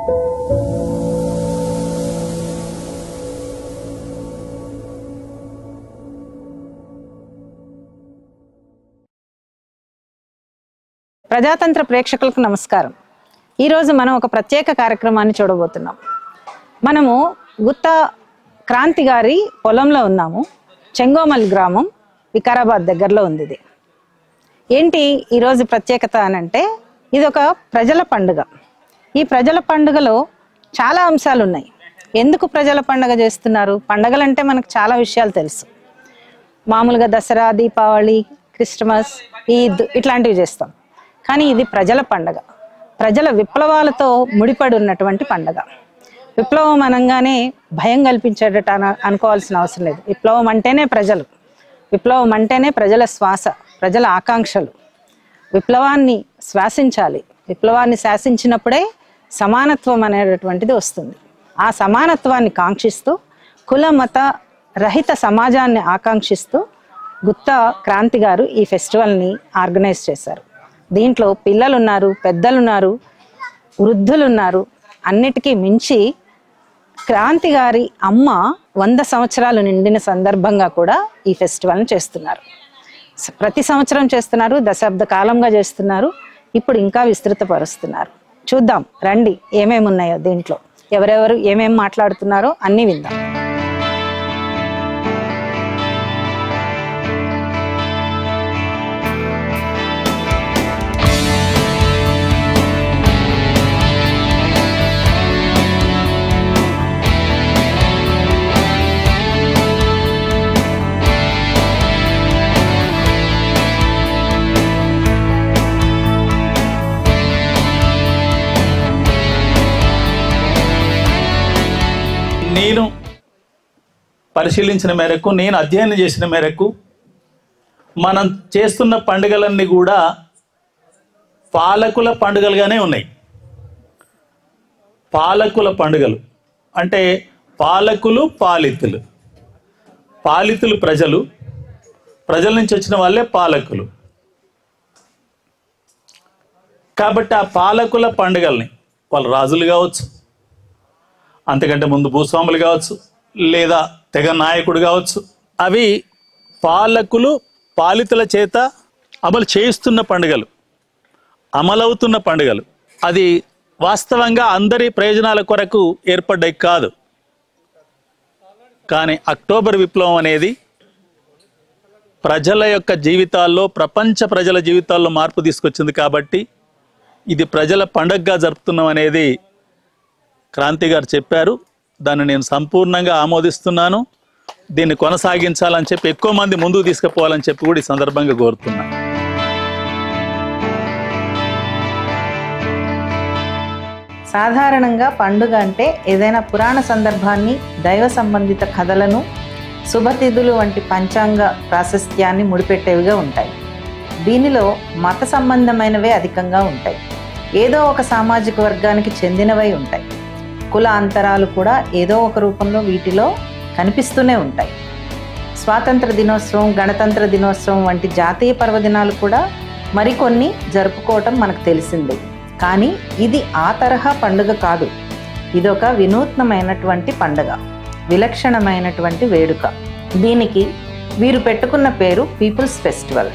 ప్రజాతంత్ర ప్రేక్షకులకు నమస్కారం. ఈరోజు మనం ఒక ప్రత్యేక కార్యక్రమాన్ని చూడబోతున్నాం. మనము గుత్త క్రాంతి గారి పొలంలో ఉన్నాము. చెంగోమల్ గ్రామం వికారాబాద్ దగ్గరలో ఉంది. ఇది ఏంటి ఈరోజు ప్రత్యేకత అనంటే, ఇది ఒక ప్రజల పండుగ. ఈ ప్రజల పండుగలో చాలా అంశాలు ఉన్నాయి. ఎందుకు ప్రజల పండుగ చేస్తున్నారు? పండుగలంటే మనకు చాలా విషయాలు తెలుసు. మామూలుగా దసరా, దీపావళి, క్రిస్మస్, ఈద్ ఇట్లాంటివి చేస్తాం. కానీ ఇది ప్రజల పండగ. ప్రజల విప్లవాలతో ముడిపడి ఉన్నటువంటి పండగ. విప్లవం అనగానే భయం కల్పించేటట్టు అనుకోవాల్సిన అవసరం లేదు. విప్లవం అంటేనే ప్రజలు, విప్లవం అంటేనే ప్రజల శ్వాస, ప్రజల ఆకాంక్షలు. విప్లవాన్ని శ్వాసించాలి. విప్లవాన్ని శాసించినప్పుడే సమానత్వం అనేటటువంటిది వస్తుంది. ఆ సమానత్వాన్ని కాంక్షిస్తూ, కుల మత రహిత సమాజాన్ని ఆకాంక్షిస్తూ గుత్త క్రాంతి గారు ఈ ఫెస్టివల్ని ఆర్గనైజ్ చేశారు. దీంట్లో పిల్లలున్నారు, పెద్దలున్నారు, వృద్ధులున్నారు. అన్నిటికీ మించి క్రాంతి గారి అమ్మ 100 సంవత్సరాలు నిండిన సందర్భంగా కూడా ఈ ఫెస్టివల్ని చేస్తున్నారు. ప్రతి సంవత్సరం చేస్తున్నారు, దశాబ్ద కాలంగా చేస్తున్నారు. ఇప్పుడు ఇంకా విస్తృతపరుస్తున్నారు. చూద్దాం రండి ఏమేమి ఉన్నాయో దీంట్లో, ఎవరెవరు ఏమేమి మాట్లాడుతున్నారో అన్నీ విందాం. నేను పరిశీలించిన మేరకు, నేను అధ్యయనం చేసిన మేరకు, మనం చేస్తున్న పండుగలన్నీ కూడా పాలకుల పండుగలుగానే ఉన్నాయి. పాలకుల పండుగలు అంటే పాలకులు, పాలితులు. పాలితులు ప్రజలు, ప్రజల నుంచి వచ్చిన వాళ్ళే పాలకులు. కాబట్టి ఆ పాలకుల పండుగల్ని వాళ్ళు రాజులు కావచ్చు, అంతకంటే ముందు భూస్వాములు కావచ్చు, లేదా తెగ నాయకుడు కావచ్చు, అవి పాలకులు పాలితుల చేత అమలు చేయిస్తున్న పండుగలు, అమలవుతున్న పండుగలు. అది వాస్తవంగా అందరి ప్రయోజనాల కొరకు ఏర్పడ్డాయి కాదు. కానీ అక్టోబర్ విప్లవం అనేది ప్రజల యొక్క జీవితాల్లో, ప్రపంచ ప్రజల జీవితాల్లో మార్పు తీసుకొచ్చింది. కాబట్టి ఇది ప్రజల పండుగగా జరుపుతున్నాం అనేది క్రాంతి గారు చెప్పారు. దాన్ని నేను సంపూర్ణంగా ఆమోదిస్తున్నాను. దీన్ని కొనసాగించాలని చెప్పి, ఎక్కువ మంది ముందుకు తీసుకుపోవాలని చెప్పి కూడా ఈ సందర్భంగా కోరుతున్నాను. సాధారణంగా పండుగ అంటే ఏదైనా పురాణ సందర్భాన్ని, దైవ సంబంధిత కథలను, శుభతిథులు వంటి పంచాంగ ప్రాశస్త్యాన్ని ముడిపెట్టేవిగా ఉంటాయి. దీనిలో మత సంబంధమైనవే అధికంగా ఉంటాయి. ఏదో ఒక సామాజిక వర్గానికి చెందినవై ఉంటాయి. కుల అంతరాలు కూడా ఏదో ఒక రూపంలో వీటిలో కనిపిస్తూనే ఉంటాయి. స్వాతంత్ర దినోత్సవం, గణతంత్ర దినోత్సవం వంటి జాతీయ పర్వదినాలు కూడా మరికొన్ని జరుపుకోవటం మనకు తెలిసిందే. కానీ ఇది ఆ తరహా పండుగ కాదు. ఇదొక వినూత్నమైనటువంటి పండుగ, విలక్షణమైనటువంటి వేడుక. దీనికి వీరు పెట్టుకున్న పేరు పీపుల్స్ ఫెస్టివల్.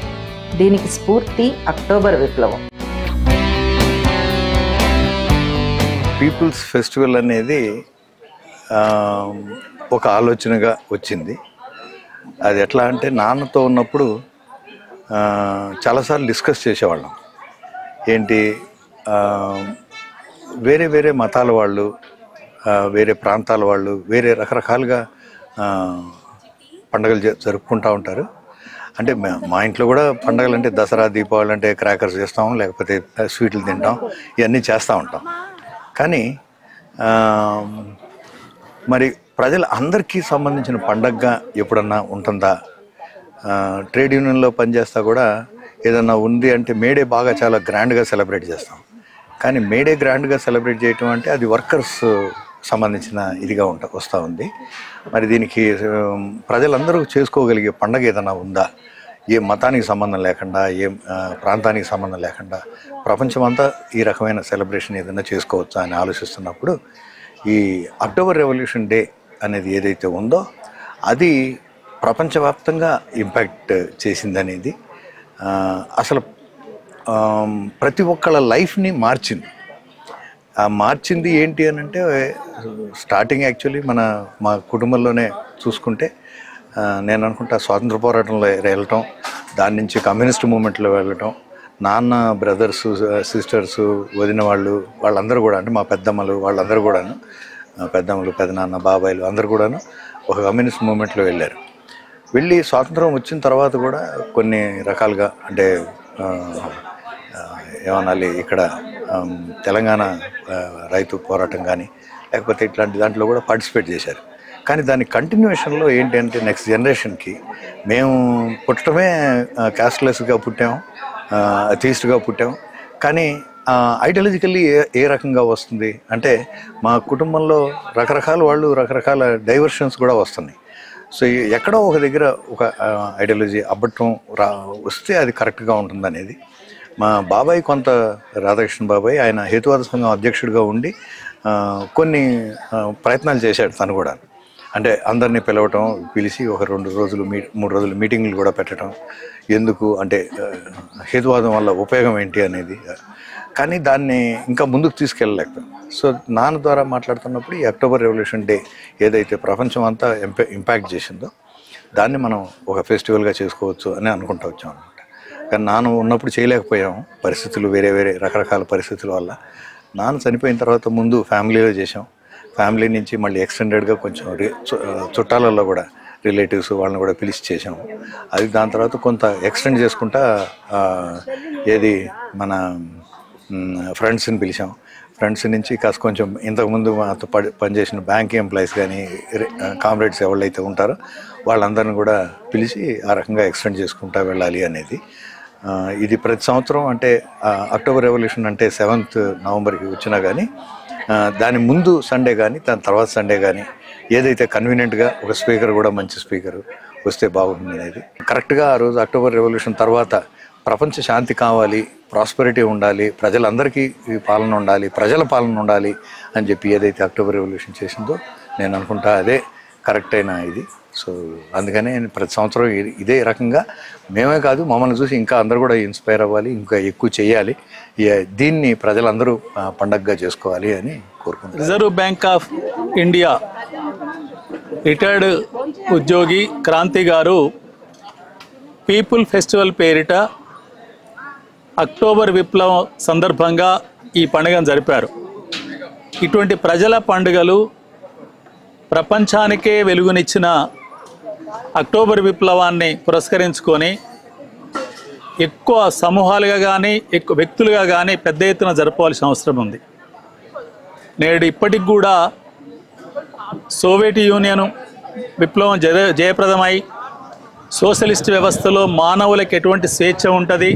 దీనికి స్ఫూర్తి అక్టోబర్ విప్లవం. పీపుల్స్ ఫెస్టివల్ అనేది ఒక ఆలోచనగా వచ్చింది. అది ఎట్లా అంటే, నాన్నతో ఉన్నప్పుడు చాలాసార్లు డిస్కస్ చేసేవాళ్ళం. ఏంటి, వేరే వేరే మతాల వాళ్ళు, వేరే ప్రాంతాల వాళ్ళు, వేరే రకరకాలుగా పండుగలు జరుపుకుంటూ ఉంటారు. అంటే మా ఇంట్లో కూడా పండుగలు అంటే దసరా, దీపావళి అంటే క్రాకర్స్ చేస్తాం, లేకపోతే స్వీట్లు తింటాం, ఇవన్నీ చేస్తూ ఉంటాం. కానీ మరి ప్రజలు అందరికీ సంబంధించిన పండగగా ఎప్పుడన్నా ఉంటుందా? ట్రేడ్ యూనియన్లో పనిచేస్తా కూడా ఏదన్నా ఉంది అంటే మేడే బాగా చాలా గ్రాండ్గా సెలబ్రేట్ చేస్తాం. కానీ మేడే గ్రాండ్గా సెలబ్రేట్ చేయటం అంటే అది వర్కర్స్ సంబంధించిన ఇదిగా వస్తూ ఉంది. మరి దీనికి ప్రజలందరూ చేసుకోగలిగే పండగ ఏదైనా ఉందా? ఏ మతానికి సంబంధం లేకుండా, ఏ ప్రాంతానికి సంబంధం లేకుండా ప్రపంచమంతా ఈ రకమైన సెలబ్రేషన్ ఏదైనా చేసుకోవచ్చా అని ఆలోచిస్తున్నప్పుడు ఈ అక్టోబర్ రెవల్యూషన్ డే అనేది ఏదైతే ఉందో అది ప్రపంచవ్యాప్తంగా ఇంపాక్ట్ చేసిందనేది, అసలు ప్రతి ఒక్కళ్ళ లైఫ్ని మార్చింది ఏంటి అని అంటే, స్టార్టింగ్ యాక్చువల్లీ మా కుటుంబంలోనే చూసుకుంటే నేను అనుకుంటా స్వాతంత్ర పోరాటంలో వెళ్ళటం, దాని నుంచి కమ్యూనిస్ట్ మూమెంట్లో వెళ్ళటం, నాన్న బ్రదర్స్ సిస్టర్స్ వదిన వాళ్ళందరూ కూడా, అంటే మా పెద్దమ్మలు వాళ్ళందరూ కూడాను, పెద్దమ్మలు పెదనాన్న బాబాయిలు అందరూ కూడాను ఒక కమ్యూనిస్ట్ మూమెంట్లో వెళ్ళి స్వాతంత్రం వచ్చిన తర్వాత కూడా కొన్ని రకాలుగా, అంటే ఏమనాలి, ఇక్కడ తెలంగాణ రైతు పోరాటం కానీ లేకపోతే ఇట్లాంటి దాంట్లో కూడా పార్టిసిపేట్ చేశారు. కానీ దాని కంటిన్యూషన్లో ఏంటి అంటే నెక్స్ట్ జనరేషన్కి మేము పుట్టడమే క్యాస్ట్లెస్గా పుట్టాము, అథీయిస్ట్గా పుట్టాము. కానీ ఐడియాలజికల్లీ ఏ రకంగా వస్తుంది అంటే మా కుటుంబంలో రకరకాల డైవర్షన్స్ కూడా వస్తున్నాయి. సో ఎక్కడో ఒక దగ్గర ఒక ఐడియాలజీ అబ్బటం వస్తే అది కరెక్ట్గా ఉంటుందనేది మా బాబాయ్, కొంత రాధాకృష్ణ బాబాయ్, ఆయన హేతువాద సంఘం అధ్యక్షుడిగా ఉండి కొన్ని ప్రయత్నాలు చేశాడు తను కూడా. అంటే అందరినీ పిలిచి ఒక 2 రోజులు 3 రోజులు మీటింగ్లు కూడా పెట్టడం, ఎందుకు అంటే హేతువాదం వల్ల ఉపయోగం ఏంటి అనేది. కానీ దాన్ని ఇంకా ముందుకు తీసుకెళ్ళలేకపోయాం. సో నాన్న ద్వారా మాట్లాడుతున్నప్పుడు ఈ అక్టోబర్ రెవల్యూషన్ డే ఏదైతే ప్రపంచం అంతా ఇంపాక్ట్ చేసిందో దాన్ని మనం ఒక ఫెస్టివల్గా చేసుకోవచ్చు అని అనుకుంటూ వచ్చాం అనమాట. కానీ నాన్న ఉన్నప్పుడు చేయలేకపోయాము, పరిస్థితులు వేరే రకరకాల పరిస్థితుల వల్ల. నాన్న చనిపోయిన తర్వాత ముందు ఫ్యామిలీలో చేసాం, ఫ్యామిలీ నుంచి మళ్ళీ ఎక్స్టెండెడ్గా కొంచెం చుట్టాలలో కూడా రిలేటివ్స్ వాళ్ళని కూడా పిలిచి చేసాము. అది దాని తర్వాత కొంత ఎక్స్టెండ్ చేసుకుంటా ఏది మన ఫ్రెండ్స్ని పిలిచాం. ఫ్రెండ్స్ నుంచి కాస్త కొంచెం ఇంతకుముందు మాతో పనిచేసిన బ్యాంక్ ఎంప్లాయీస్ కానీ కామ్రేడ్స్ ఎవరైతే ఉంటారో వాళ్ళందరిని కూడా పిలిచి ఆ రకంగా ఎక్స్టెండ్ చేసుకుంటా వెళ్ళాలి అనేది. ఇది ప్రతి సంవత్సరం, అంటే అక్టోబర్ రెవల్యూషన్ అంటే 7th నవంబర్కి వచ్చినా కానీ దాని ముందు సండే కానీ దాని తర్వాత సండే కానీ ఏదైతే కన్వీనియంట్గా ఒక స్పీకర్ కూడా మంచి స్పీకర్ వస్తే బాగుంటుంది అనేది. కరెక్ట్గా ఆ రోజు అక్టోబర్ రెవల్యూషన్ తర్వాత ప్రపంచ శాంతి కావాలి, ప్రాస్పెరిటీ ఉండాలి, ప్రజలందరికీ పాలన ఉండాలి, ప్రజల పాలన ఉండాలి అని చెప్పి ఏదైతే అక్టోబర్ రెవల్యూషన్ చేసిందో నేను అనుకుంటా అదే కరెక్ట్ అయిన ఇది. సో అందుకనే ప్రతి సంవత్సరం ఇదే రకంగా మేమే కాదు, మమ్మల్ని చూసి ఇంకా అందరూ కూడా ఇన్స్పైర్ అవ్వాలి, ఇంకా ఎక్కువ చేయాలి, దీన్ని ప్రజలందరూ పండగగా చేసుకోవాలి అని కోరుకుంటున్నాను. Reserve bank of India retired ఉద్యోగి క్రాంతి గారు పీపుల్ ఫెస్టివల్ పేరిట అక్టోబర్ విప్లవం సందర్భంగా ఈ పండుగను జరిపారు. ఇటువంటి ప్రజల పండుగలు ప్రపంచానికే వెలుగునిచ్చిన అక్టోబర్ విప్లవాన్ని పురస్కరించుకొని ఎక్కువ సమూహాలుగా కానీ ఎక్కువ వ్యక్తులుగా కానీ పెద్ద ఎత్తున జరపవలసిన అవసరం ఉంది. నేడు ఇప్పటికి కూడా సోవియట్ యూనియన్ విప్లవం జయప్రదమై సోషలిస్ట్ వ్యవస్థలో మానవులకు ఎటువంటి స్వేచ్ఛ ఉంటుంది,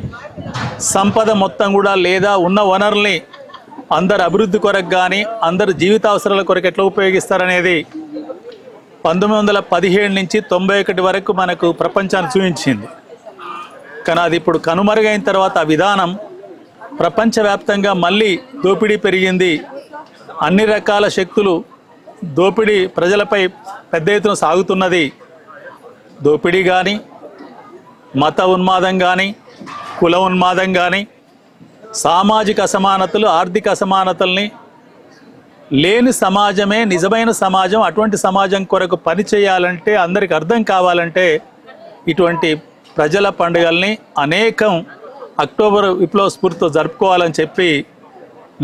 సంపద మొత్తం కూడా లేదా ఉన్న వనరుల్ని అందరు అభివృద్ధి కొరకు కానీ అందరు జీవిత అవసరాల కొరకు ఎట్లా ఉపయోగిస్తారనేది 1917 నుంచి 91 వరకు మనకు ప్రపంచాన్ని చూపించింది. కానీ అది ఇప్పుడు కనుమరుగైన తర్వాత ఆ విధానం ప్రపంచవ్యాప్తంగా మళ్ళీ దోపిడీ పెరిగింది. అన్ని రకాల శక్తులు దోపిడీ ప్రజలపై పెద్ద ఎత్తున సాగుతున్నది. దోపిడీ కానీ, మత ఉన్మాదం కానీ, కుల ఉన్మాదం కానీ, సామాజిక అసమానతలు, ఆర్థిక అసమానతల్ని లేని సమాజమే నిజమైన సమాజం. అటువంటి సమాజం కొరకు పనిచేయాలంటే, అందరికి అర్థం కావాలంటే ఇటువంటి ప్రజల పండుగల్ని అనేకం అక్టోబర్ విప్లవ స్ఫూర్తితో జరుపుకోవాలని చెప్పి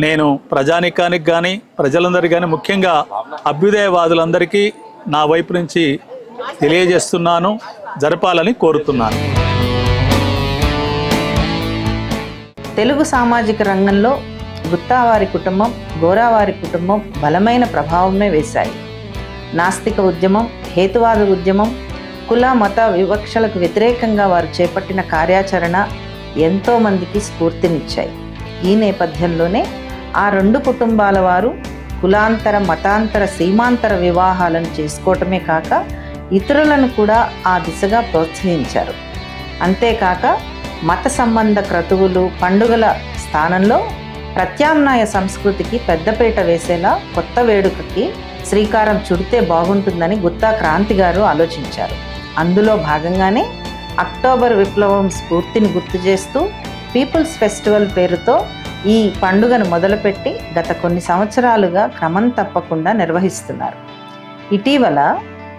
నేను ప్రజానికానికి కానీ ప్రజలందరికీ కానీ ముఖ్యంగా అభ్యుదయవాదులందరికీ నా వైపు నుంచి తెలియజేస్తున్నాను, జరపాలని కోరుతున్నాను. తెలుగు సామాజిక రంగంలో గుత్తావారి కుటుంబం, గోరావారి కుటుంబం బలమైన ప్రభావమే వేశాయి. నాస్తిక ఉద్యమం, హేతువాద ఉద్యమం, కుల మత వివక్షలకు వ్యతిరేకంగా వారు చేపట్టిన కార్యాచరణ ఎంతోమందికి స్ఫూర్తినిచ్చాయి. ఈ నేపథ్యంలోనే ఆ 2 కుటుంబాల వారు కులాంతర, మతాంతర, సీమాంతర వివాహాలను చేసుకోవటమే కాక ఇతరులను కూడా ఆ దిశగా ప్రోత్సహించారు. అంతేకాక మత సంబంధ క్రతువులు, పండుగల స్థానంలో ప్రత్యామ్నాయ సంస్కృతికి పెద్దపీట వేసేలా కొత్త వేడుకకి శ్రీకారం చుడితే బాగుంటుందని గుత్తా క్రాంతి గారు ఆలోచించారు. అందులో భాగంగానే అక్టోబర్ విప్లవం స్ఫూర్తిని గుర్తు చేస్తూ పీపుల్స్ ఫెస్టివల్ పేరుతో ఈ పండుగను మొదలుపెట్టి గత కొన్ని సంవత్సరాలుగా క్రమం తప్పకుండా నిర్వహిస్తున్నారు. ఇటీవల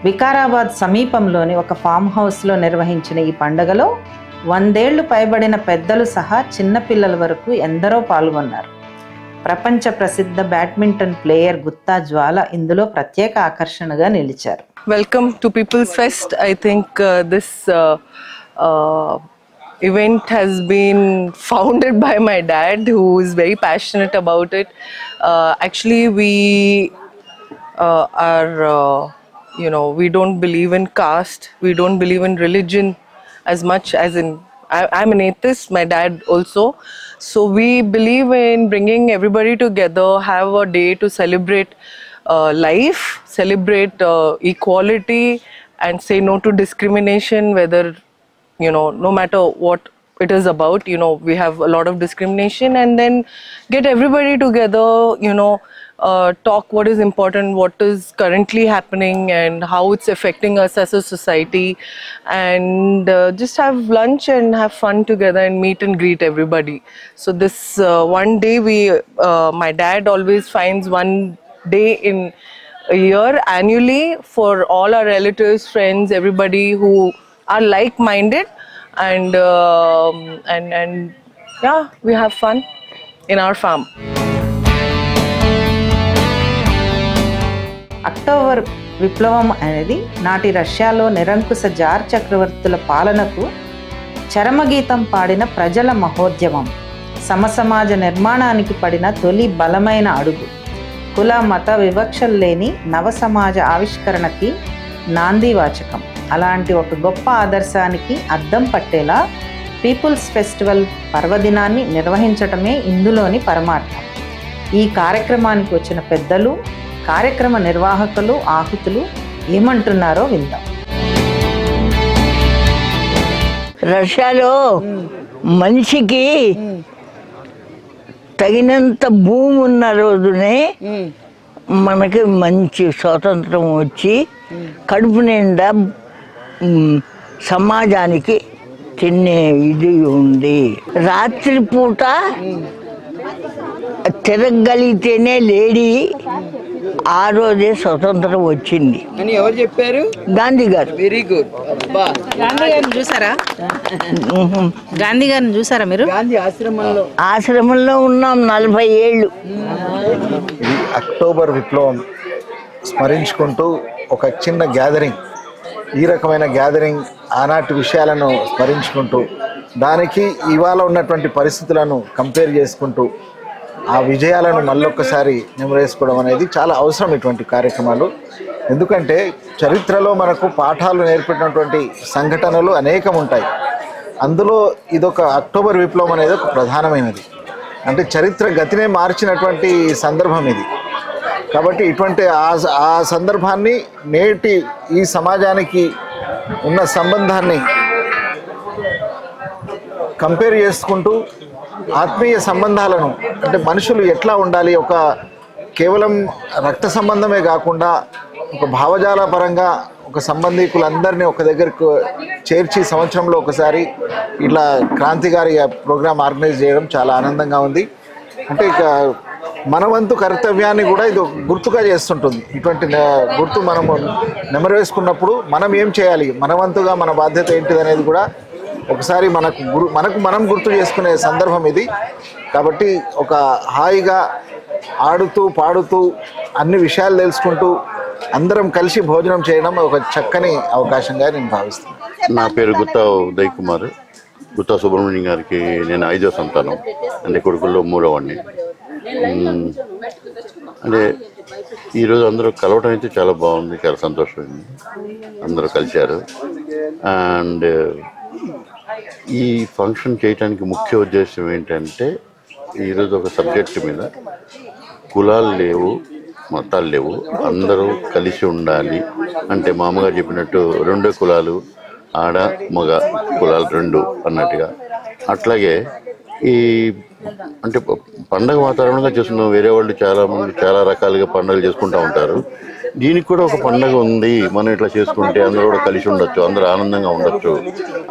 వికారాబాద్ సమీపంలోని ఒక ఫామ్ హౌస్లో నిర్వహించిన ఈ పండుగలో 100 ఏళ్లు పైబడిన పెద్దలు సహా చిన్నపిల్లల వరకు ఎందరో పాల్గొన్నారు. ప్రపంచ ప్రసిద్ధ బ్యాడ్మింటన్ ప్లేయర్ గుత్తా జ్వాల ఇందులో ప్రత్యేక ఆకర్షణగా నిలిచారు. Welcome to People's Fest. I think this event has been founded by my dad, who is very passionate about it. Actually, we we don't believe in caste. We don't believe in religion as much as in. I'm an atheist, my dad also. So we believe in bringing everybody together, have a day to celebrate life, celebrate equality, and say no to discrimination, whether, no matter what it is about, we have a lot of discrimination, and then get everybody together, talk what is important, what is currently happening, and how it's affecting us as a society, and just have lunch and have fun together and meet and greet everybody. So this one day my dad always finds one day in a year annually for all our relatives, friends, everybody who are like-minded, and yeah, we have fun in our farm. October విప్లవం అనేది నాటి రష్యాలో నిరంకుశ jar చక్రవర్తుల పాలనకు చరమగీతం పాడిన ప్రజల మహోద్యమం, సమసమాజ నిర్మాణానికి పడిన తొలి బలమైన అడుగు, కుల మత వివక్షలు లేని నవ సమాజ ఆవిష్కరణకి నాంది వాచకం. అలాంటి ఒక గొప్ప ఆదర్శానికి అద్దం పట్టేలా పీపుల్స్ ఫెస్టివల్ పర్వదినాన్ని నిర్వహించటమే ఇందులోని పరమార్థం. ఈ కార్యక్రమానికి వచ్చిన పెద్దలు, కార్యక్రమ నిర్వాహకులు, ఆహుతులు ఏమంటున్నారో విందాం. రష్యాలో మనిషికి తగినంత భూమి ఉన్న రోజునే మనకి మంచి స్వాతంత్రం వచ్చి కడుపు నిండా సమాజానికి తినే ఇది ఉంది. రాత్రిపూట తిరగలిగితేనే లేడీ ఆ రోజే స్వతంత్రం వచ్చింది అని ఎవరు చెప్పారు? గాంధీ గారు. Very good. గాంధీ గారిని చూసారా? గాంధీ గారిని చూసారా మీరు? గాంధీ ఆశ్రమంలో ఉన్నాం 40 ఏళ్ళు. ఈ అక్టోబర్ విప్లవం స్మరించుకుంటూ ఒక చిన్న గ్యాదరింగ్, ఈ రకమైన గ్యాదరింగ్ ఆనాటి విషయాలను స్మరించుకుంటూ దానికి ఇవాళ ఉన్నటువంటి పరిస్థితులను కంపేర్ చేసుకుంటూ ఆ విజయాలను మళ్ళొక్కసారి నెమరేసుకోవడం అనేది చాలా అవసరం ఇటువంటి కార్యక్రమాలు. ఎందుకంటే చరిత్రలో మనకు పాఠాలు నేర్పినటువంటి సంఘటనలు అనేకం ఉంటాయి. అందులో ఇదొక అక్టోబర్ విప్లవం అనేది ఒక ప్రధానమైనది. అంటే చరిత్ర గతినే మార్చినటువంటి సందర్భం ఇది. కాబట్టి ఇటువంటి ఆ సందర్భాన్ని నేటి ఈ సమాజానికి ఉన్న సంబంధాన్ని కంపేర్ చేసుకుంటూ ఆత్మీయ సంబంధాలను, అంటే మనుషులు ఎట్లా ఉండాలి, ఒక కేవలం రక్త సంబంధమే కాకుండా ఒక భావజాల పరంగా ఒక సంబంధికులందరినీ ఒక దగ్గరకు చేర్చి సంవత్సరంలో ఒకసారి ఇట్లా క్రాంతి గారి ప్రోగ్రాం ఆర్గనైజ్ చేయడం చాలా ఆనందంగా ఉంది. అంటే ఇక మన వంతు కర్తవ్యాన్ని కూడా ఇది గుర్తుగా చేస్తుంటుంది. ఇటువంటి గుర్తు మనము నెమరేసుకున్నప్పుడు మనం ఏం చేయాలి, మన వంతుగా మన బాధ్యత ఏంటిది అనేది కూడా ఒకసారి మనకు మనం గుర్తు చేసుకునే సందర్భం ఇది. కాబట్టి ఒక హాయిగా ఆడుతూ పాడుతూ అన్ని విషయాలు తెలుసుకుంటూ అందరం కలిసి భోజనం చేయడం ఒక చక్కని అవకాశంగా నేను భావిస్తున్నాను. నా పేరు గుత్తా ఉదయ్ కుమార్. గుత్తా సుబ్రహ్మణ్యం గారికి నేను 5వ సంతానం, అంటే కొడుకుల్లో 3వవాడిని. అంటే ఈరోజు అందరూ కలవటం అయితే చాలా బాగుంది, చాలా సంతోషమైంది. అందరూ కలిశారు. అండ్ ఈ ఫంక్షన్ చేయడానికి ముఖ్య ఉద్దేశం ఏంటంటే, ఈరోజు ఒక సబ్జెక్ట్ మీద కులాలు లేవు, మతాలు లేవు, అందరూ కలిసి ఉండాలి. అంటే మామూలుగా చెప్పినట్టు 2 కులాలు ఆడ మగ కులాలు రెండు అన్నట్టుగా. అట్లాగే ఈ అంటే పండగ వాతావరణంగా చేసుకున్నాం. వేరే వాళ్ళు చాలా మంది చాలా రకాలుగా పండుగలు చేసుకుంటూ ఉంటారు. దీనికి కూడా ఒక పండగ ఉంది, మనం ఇట్లా చేసుకుంటే అందరూ కూడా కలిసి ఉండొచ్చు, అందరూ ఆనందంగా ఉండొచ్చు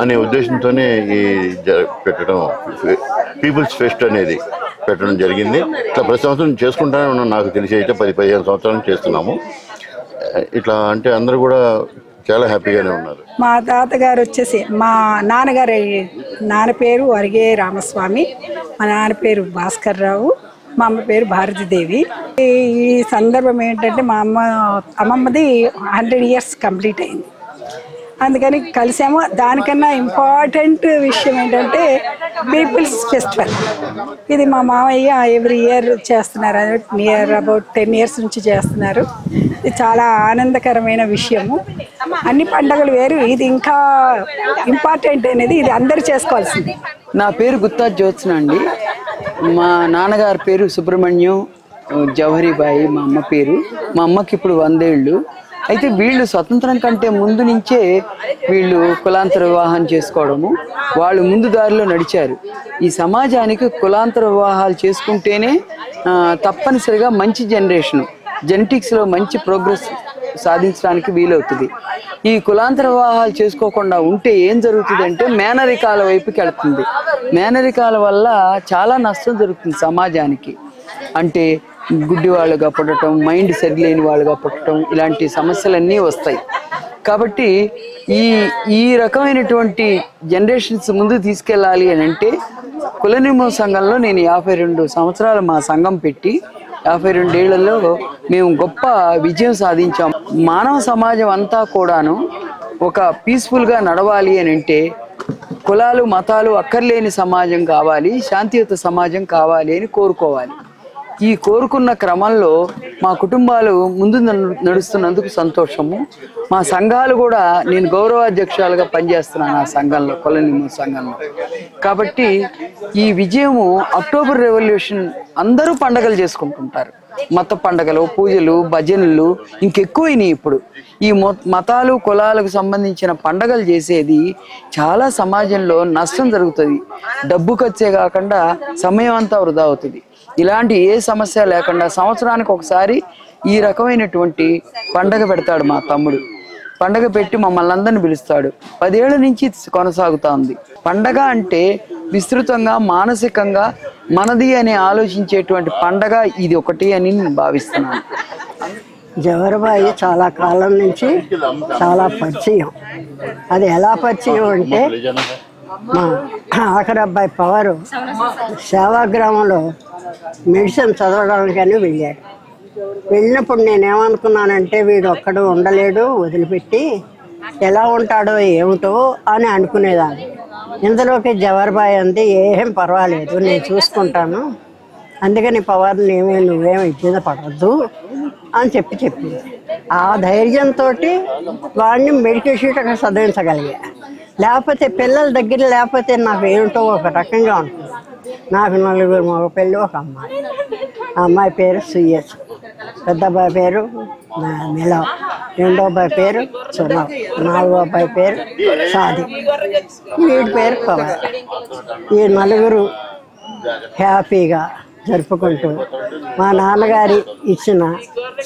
అనే ఉద్దేశంతోనే ఈ పెట్టడం పీపుల్స్ ఫెస్ట్ అనేది పెట్టడం జరిగింది. ఇట్లా ప్రతి సంవత్సరం చేసుకుంటానే ఉన్నాం. నాకు తెలిసి అయితే 10-15 సంవత్సరాలు చేస్తున్నాము. ఇట్లా అంటే అందరూ కూడా చాలా హ్యాపీగానే ఉన్నారు. మా తాతగారు వచ్చేసి మా నాన్న పేరు అరిగే రామస్వామి, మా నాన్న పేరు భాస్కర్ రావు, మా అమ్మ పేరు భారతీదేవి. ఈ సందర్భం ఏంటంటే మా అమ్మమ్మది 100 years కంప్లీట్ అయింది, అందుకని కలిసాము. దానికన్నా ఇంపార్టెంట్ విషయం ఏంటంటే పీపుల్స్ ఫెస్టివల్. ఇది మా మామయ్య ఎవ్రీ ఇయర్ చేస్తున్నారు, నియర్ అబౌట్ 10 years నుంచి చేస్తున్నారు. ఇది చాలా ఆనందకరమైన విషయము. అన్ని పండుగలు వేరు, ఇది ఇంకా ఇంపార్టెంట్ అనేది, ఇది అందరూ చేసుకోవాల్సింది. నా పేరు గుత్తా జ్యోత్స్న అండి. మా నాన్నగారి పేరు సుబ్రహ్మణ్యం జవహరిబాయి, మా అమ్మ పేరు. మా అమ్మకి ఇప్పుడు 100 ఏళ్ళు. అయితే వీళ్ళు స్వతంత్రం కంటే ముందు నుంచే వీళ్ళు కులాంతర వివాహం చేసుకోవడము, వాళ్ళు ముందు దారిలో నడిచారు. ఈ సమాజానికి కులాంతర వివాహాలు చేసుకుంటేనే తప్పనిసరిగా మంచి జనరేషను, జెనెటిక్స్లో మంచి ప్రోగ్రెస్ సాధించడానికి వీలవుతుంది. ఈ కులాంతర వివాహాలు చేసుకోకుండా ఉంటే ఏం జరుగుతుంది అంటే మేనరికాల వైపుకి వెళ్తుంది. మేనరికాల వల్ల చాలా నష్టం జరుగుతుంది సమాజానికి. అంటే గుడ్డి వాళ్ళుగా పుట్టడం, మైండ్ సరిలేని వాళ్ళుగా పుట్టడం, ఇలాంటి సమస్యలన్నీ వస్తాయి. కాబట్టి ఈ రకమైనటువంటి జనరేషన్స్ ముందు తీసుకెళ్ళాలి అని అంటే కుల నిర్మూలన సంఘంలో నేను 52 సంవత్సరాలు మా సంఘం పెట్టి 52 ఏళ్లలో మేము గొప్ప విజయం సాధించాం. మానవ సమాజం అంతా కూడాను ఒక పీస్ఫుల్గా నడవాలి అని అంటే కులాలు మతాలు అక్కర్లేని సమాజం కావాలి, శాంతియుత సమాజం కావాలి అని కోరుకోవాలి. ఈ కోరుకున్న క్రమంలో మా కుటుంబాలు ముందు నడుస్తున్నందుకు సంతోషము. మా సంఘాలు కూడా, నేను గౌరవాధ్యక్షురాలుగా పనిచేస్తున్నాను ఆ సంఘంలో, కుల నిర్మూలన సంఘంలో. కాబట్టి ఈ విజయము అక్టోబర్ రెవల్యూషన్ అందరూ పండగలు చేసుకుంటుంటారు. మత పండగలు, పూజలు, భజనలు ఇంకెక్కువైనాయి ఇప్పుడు. ఈ మతాలు కులాలకు సంబంధించిన పండగలు చేసేది చాలా సమాజంలో నష్టం జరుగుతుంది. డబ్బు ఖర్చే కాకుండా సమయం అంతా వృధా అవుతుంది. ఇలాంటి ఏ సమస్య లేకుండా సంవత్సరానికి ఒకసారి ఈ రకమైనటువంటి పండగ పెడతాడు మా తమ్ముడు. పండగ పెట్టి మమ్మల్ని అందరిని పిలుస్తాడు. 10 ఏళ్ల నుంచి కొనసాగుతా ఉంది. పండగ అంటే విస్తృతంగా మానసికంగా మనది అని ఆలోచించేటువంటి పండగ ఇది ఒకటి అని నేను భావిస్తున్నాను. జవహర్బాయి చాలా కాలం నుంచి చాలా పరిచయం. అది ఎలా పరిచయం అంటే మా ఆఖరి అబ్బాయి పవరు సేవాగ్రామంలో మెడిసిన్ చదవడానికని వెళ్ళాడు. వెళ్ళినప్పుడు నేనేమనుకున్నానంటే వీడు ఒక్కడు ఉండలేడు, వదిలిపెట్టి ఎలా ఉంటాడో ఏమిటో అని అనుకునేదాన్ని. ఇందులోకి జవహర్బాయి అంది, ఏం పర్వాలేదు నేను చూసుకుంటాను, అందుకని పవర్ని నువ్వేమి ఇబ్బంది పడద్దు అని చెప్పింది. ఆ ధైర్యంతో వాడిని మెడికల్ షీట్ అక్కడ చదివించగలిగా. లేకపోతే పిల్లల దగ్గర లేకపోతే నాకు ఏమిటో ఒక రకంగా ఉంటుంది. నాకు 4 మగ పిల్లలు, ఒక అమ్మాయి. ఆ అమ్మాయి పేరు సుయస్, పెద్ద అబ్బాయి పేరు మిలవ్, రెండో అబ్బాయి పేరు సునవ్, 4వ అబ్బాయి పేరు సాది, వీడి పేరు పవర్. ఈ 4 హ్యాపీగా జరుపుకుంటూ మా నాన్నగారి ఇచ్చిన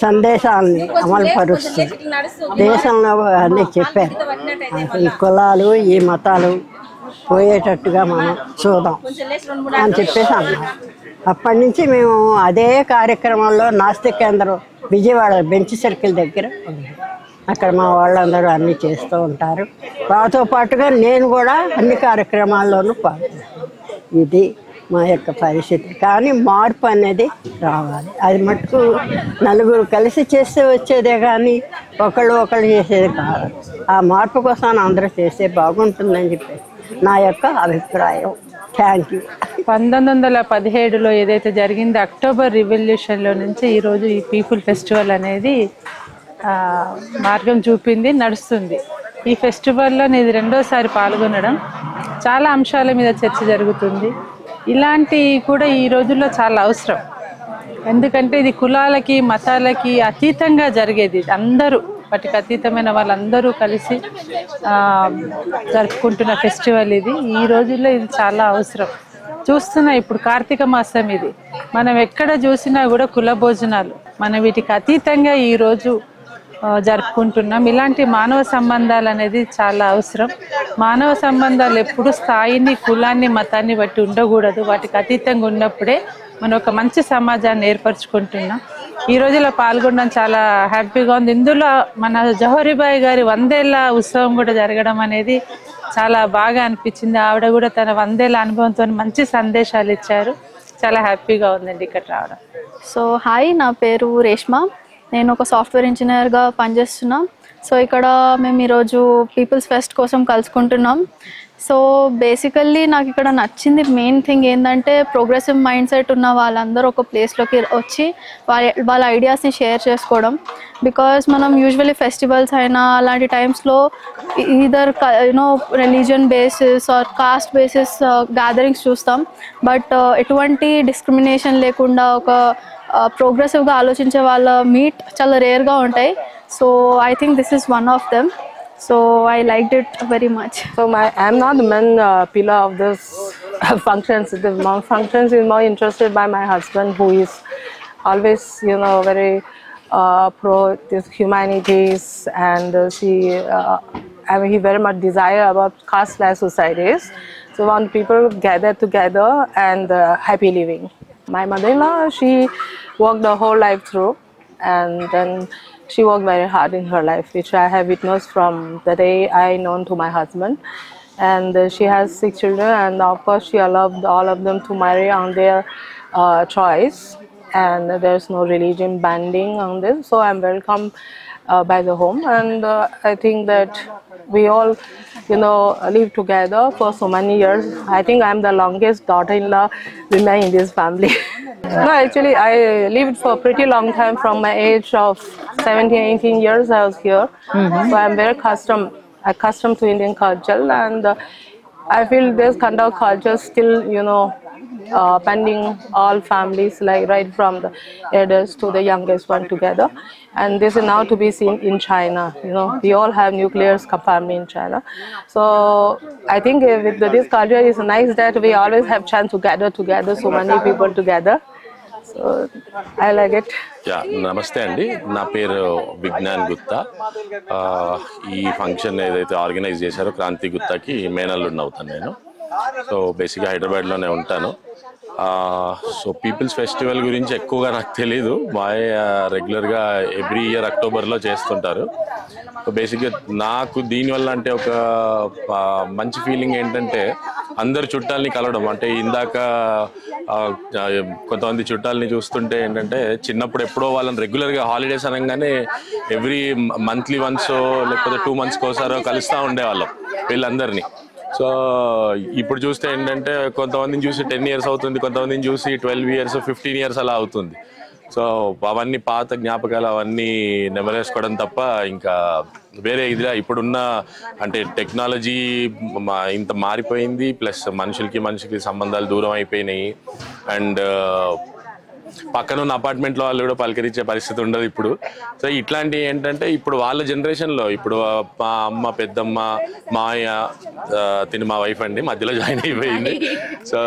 సందేశాలని అమలు పరుస్తుంది. దేశంలో అన్నీ చెప్పారు, ఈ కులాలు ఈ మతాలు పోయేటట్టుగా మనం చూద్దాం అని చెప్పేసి అన్నారు. అప్పటి నుంచి మేము అదే కార్యక్రమంలో నాస్తిక కేంద్రం విజయవాడ బెంచ్ సర్కిల్ దగ్గర ఉంది. అక్కడ మా వాళ్ళందరూ అన్నీ చేస్తూ ఉంటారు. వాటితో పాటుగా నేను కూడా అన్ని కార్యక్రమాల్లోనూ పాల్గొన్నాను. ఇది మా యొక్క పరిస్థితి. కానీ మార్పు అనేది రావాలి. అది మటుకు 4 కలిసి చేస్తే వచ్చేదే కానీ ఒకళ్ళు చేసేది కాదు. ఆ మార్పు కోసం అందరూ చేస్తే బాగుంటుందని చెప్పేసి నా యొక్క అభిప్రాయం. Thank you. 1917లో ఏదైతే జరిగిందో అక్టోబర్ రివల్యూషన్లో నుంచి ఈరోజు ఈ పీపుల్ ఫెస్టివల్ అనేది మార్గం చూపింది, నడుస్తుంది. ఈ ఫెస్టివల్లో నేను 2వసారి పాల్గొనడం, చాలా అంశాల మీద చర్చ జరుగుతుంది. ఇలాంటి కూడా ఈ రోజుల్లో చాలా అవసరం. ఎందుకంటే ఇది కులాలకి మతాలకి అతీతంగా జరిగేది. అందరూ వాటికి అతీతమైన వాళ్ళందరూ కలిసి జరుపుకుంటున్న ఫెస్టివల్ ఇది. ఈ రోజుల్లో ఇది చాలా అవసరం. చూస్తున్నా ఇప్పుడు కార్తీక మాసం ఇది, మనం ఎక్కడ చూసినా కూడా కుల భోజనాలు, మనం వీటికి అతీతంగా ఈరోజు జరుపుకుంటున్నాం. ఇలాంటి మానవ సంబంధాలు అనేది చాలా అవసరం. మానవ సంబంధాలు ఎప్పుడు స్థాయిని, కులాన్ని, మతాన్ని బట్టి ఉండకూడదు. వాటికి అతీతంగా ఉన్నప్పుడే మనం ఒక మంచి సమాజాన్ని ఏర్పరచుకుంటున్నాం. ఈ రోజులో పాల్గొనడం చాలా హ్యాపీగా ఉంది. ఇందులో మన జవహరీబాయి గారి 100 ఏళ్ల ఉత్సవం కూడా జరగడం అనేది చాలా బాగా అనిపించింది. ఆవిడ కూడా తన 100 ఏళ్ల అనుభవంతో మంచి సందేశాలు ఇచ్చారు. చాలా హ్యాపీగా ఉందండి ఇక్కడ రావడం. సో హాయ్, నా పేరు రేష్మ. నేను ఒక సాఫ్ట్వేర్ ఇంజనీర్గా పనిచేస్తున్నా. సో ఇక్కడ మేము ఈరోజు పీపుల్స్ ఫెస్ట్ కోసం కలుసుకుంటున్నాం. సో బేసికల్లీ నాకు ఇక్కడ నచ్చింది మెయిన్ థింగ్ ఏంటంటే ప్రోగ్రెసివ్ మైండ్ సెట్ ఉన్న వాళ్ళందరూ ఒక ప్లేస్లోకి వచ్చి వాళ్ళ ఐడియాస్ని షేర్ చేసుకోవడం. బికాస్ మనం యూజువల్లీ ఫెస్టివల్స్ అయినా అలాంటి టైమ్స్లో either religion basis or caste basis gatherings చూస్తాం. బట్ ఎటువంటి డిస్క్రిమినేషన్ లేకుండా ఒక ప్రోగ్రెసివ్గా ఆలోచించే వాళ్ళ మీట్ చాలా రేర్గా ఉంటాయి. So I think this is one of them. So I liked it very much. So I'm not the main pillar of this functions. The functions is more interested by my husband, who is always, very pro this humanities, and he very much desire about caste-less societies. So when people gather together and happy living. My mother-in-law, she worked the whole life through, and then she worked very hard in her life, which I have witnessed from the day I known to my husband. And she has 6 children, and of course she allowed all of them to marry on their choice. And there's no religion banding on this, so I'm welcome by the home. And I think that we all, live together for so many years. I think I'm the longest daughter-in-law woman in this family. No, actually, I lived for a pretty long time. From my age of 17, 18 years, I was here. So I'm very accustomed to Indian culture, and I feel this kind of culture still, pending all families, like right from the elders to the youngest one together. And this is now to be seen in China. We all have nuclear family in China. So I think with this culture, it's nice that we always have chance to gather together, so many people together. So I like it. నమస్తే అండి, నా పేరు విజ్ఞాన్ గుత్తా. ఈ function ఏదైతే organise చేశారో క్రాంతి గుత్తాకి మేనల్లుండి అవుతాను నేను. So బేసిక్గా హైదరాబాద్లోనే ఉంటాను. సో పీపుల్స్ ఫెస్టివల్ గురించి ఎక్కువగా నాకు తెలీదు. మా రెగ్యులర్గా ఎవ్రీ ఇయర్ అక్టోబర్లో చేస్తుంటారు. సో బేసిక్గా నాకు దీనివల్ల అంటే ఒక మంచి ఫీలింగ్ ఏంటంటే అందరు చుట్టాలని కలవడం. అంటే ఇందాక కొంతమంది చుట్టాలని చూస్తుంటే ఏంటంటే చిన్నప్పుడు ఎప్పుడో వాళ్ళని రెగ్యులర్గా హాలిడేస్ అనగానే ఎవ్రీ మంత్లీ వన్స్ లేకపోతే 2 monthsకి ఒకసారో కలుస్తూ ఉండేవాళ్ళం వీళ్ళందరినీ. సో ఇప్పుడు చూస్తే ఏంటంటే కొంతమందిని చూసి 10 years అవుతుంది, కొంతమందిని చూసి 12 years 15 years అలా అవుతుంది. సో అవన్నీ పాత జ్ఞాపకాలు అవన్నీ నెమరేసుకోవడం తప్ప ఇంకా వేరే ఇదిలా ఇప్పుడున్న అంటే టెక్నాలజీ ఇంత మారిపోయింది. ప్లస్ మనుషులకి సంబంధాలు దూరం అయిపోయినాయి. అండ్ పక్కనున్న అపార్ట్మెంట్లో వాళ్ళు కూడా పలకరించే పరిస్థితి ఉండదు ఇప్పుడు. సో ఇట్లాంటివి ఏంటంటే ఇప్పుడు వాళ్ళ జనరేషన్లో ఇప్పుడు మా అమ్మ, పెద్దమ్మ, మాయ, తిని మా వైఫ్ అండి మధ్యలో జాయిన్ అయిపోయింది. సో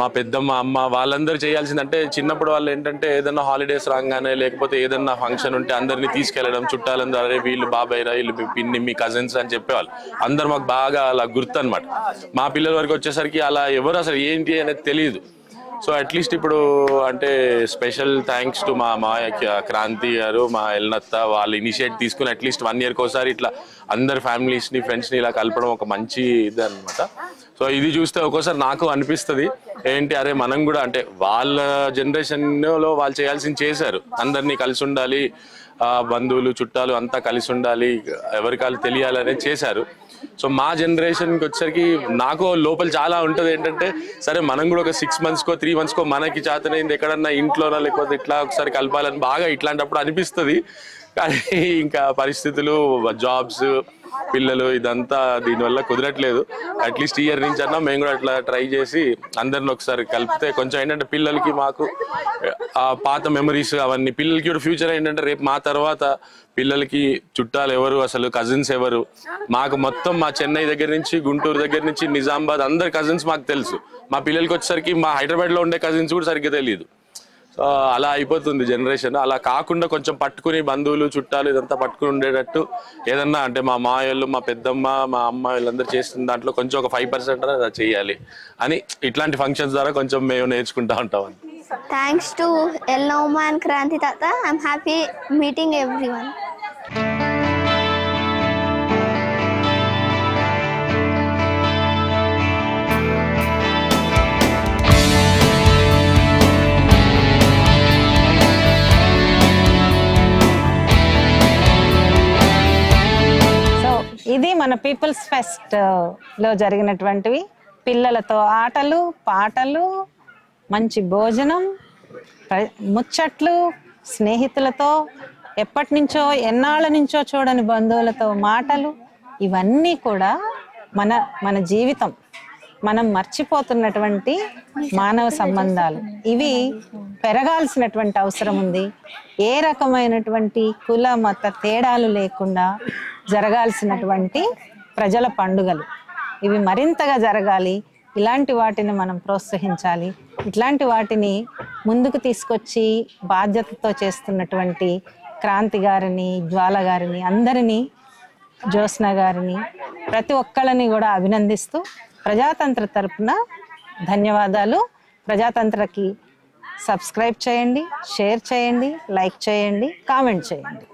మా పెద్దమ్మ, అమ్మ వాళ్ళందరూ చేయాల్సిందంటే చిన్నప్పుడు వాళ్ళు ఏంటంటే ఏదన్నా హాలిడేస్ రాగానే లేకపోతే ఏదన్నా ఫంక్షన్ ఉంటే అందరినీ తీసుకెళ్లడం, చుట్టాలందరూ అరే వీళ్ళు బాబాయ్ రా, వీళ్ళు మీ పిన్ని, మీ కజిన్స్ అని చెప్పేవాళ్ళు. అందరు మాకు బాగా అలా గుర్తు అనమాట. మా పిల్లల వరకు వచ్చేసరికి అలా ఎవరు అసలు ఏంటి అనేది తెలియదు. సో అట్లీస్ట్ ఇప్పుడు అంటే స్పెషల్ థ్యాంక్స్ టు మా క్రాంతి గారు, మా ఎల్నత్త, వాళ్ళు ఇనిషియేట్ తీసుకుని అట్లీస్ట్ 1 yearకి ఒకసారి ఇట్లా అందరు ఫ్యామిలీస్ని, ఫ్రెండ్స్ని ఇలా కలపడం ఒక మంచి ఇది అనమాట. సో ఇది చూస్తే ఒక్కోసారి నాకు అనిపిస్తుంది ఏంటి అరే మనం కూడా అంటే వాళ్ళ జనరేషన్లో వాళ్ళు చేయాల్సింది చేశారు. అందరినీ కలిసి ఉండాలి, బంధువులు చుట్టాలు అంతా కలిసి ఉండాలి, ఎవరికాలు తెలియాలనేది చేశారు. సో మా జనరేషన్కి వచ్చేసరికి నాకు లోపల చాలా ఉంటుంది ఏంటంటే సరే మనం కూడా ఒక 6 monthsకో 3 monthsకో మనకి చేతనైంది ఎక్కడన్నా ఇంట్లోనో లేకపోతే ఇట్లా ఒకసారి కలపాలని బాగా ఇట్లాంటప్పుడు అనిపిస్తుంది. కానీ ఇంకా పరిస్థితులు, జాబ్స్, పిల్లలు, ఇదంతా దీనివల్ల కుదరట్లేదు. అట్లీస్ట్ ఇయర్ నుంచి అన్నా మేము కూడా అట్లా ట్రై చేసి అందరిని ఒకసారి కలిపితే కొంచెం ఏంటంటే పిల్లలకి మాకు ఆ పాత మెమరీస్ అవన్నీ, పిల్లలకి కూడా ఫ్యూచర్ ఏంటంటే రేపు మా తర్వాత పిల్లలకి చుట్టాలు ఎవరు, అసలు కజిన్స్ ఎవరు, మాకు మొత్తం మా చెన్నై దగ్గర నుంచి, గుంటూరు దగ్గర నుంచి, నిజామాబాద్ అందరు కజిన్స్ మాకు తెలుసు. మా పిల్లలకి వచ్చేసరికి మా హైదరాబాద్లో ఉండే కజిన్స్ కూడా సరిగ్గా తెలియదు. సో అలా అయిపోతుంది జనరేషన్. అలా కాకుండా కొంచెం పట్టుకుని బంధువులు, చుట్టాలు ఇదంతా పట్టుకుని ఉండేటట్టు ఏదన్నా అంటే మా మాయలు, మా పెద్దమ్మ, మా అమ్మ వీళ్ళందరూ చేస్తున్న దాంట్లో కొంచెం ఒక 5% అలా చేయాలి అని ఇట్లాంటి ఫంక్షన్స్ ద్వారా కొంచెం మేము నేర్చుకుంటా ఉంటాం. Thanks to El Nauma and Kranti Tata, I'm happy meeting everyone. ఇది మన పీపుల్స్ ఫెస్ట్ లో జరిగినటువంటివి. పిల్లలతో ఆటలు, పాటలు, మంచి భోజనం, ముచ్చట్లు, స్నేహితులతో, ఎప్పటి నుంచో ఎన్నాళ్ళ నుంచో చూడని బంధువులతో మాటలు, ఇవన్నీ కూడా మన జీవితం, మనం మర్చిపోతున్నటువంటి మానవ సంబంధాలు. ఇవి పెరగాల్సినటువంటి అవసరం ఉంది. ఏ రకమైనటువంటి కుల మత తేడాలు లేకుండా జరగాల్సినటువంటి ప్రజల పండుగలు ఇవి మరింతగా జరగాలి. ఇలాంటి వాటిని మనం ప్రోత్సహించాలి. ఇట్లాంటి వాటిని ముందుకు తీసుకొచ్చి బాధ్యతతో చేస్తున్నటువంటి క్రాంతి గారిని, జ్వాల గారిని, అందరినీ, జ్యోత్స్న గారిని, ప్రతి ఒక్కళ్ళని కూడా అభినందిస్తూ ప్రజాతంత్ర తరపున ధన్యవాదాలు. ప్రజాతంత్రకి సబ్స్క్రైబ్ చేయండి, షేర్ చేయండి, లైక్ చేయండి, కామెంట్ చేయండి.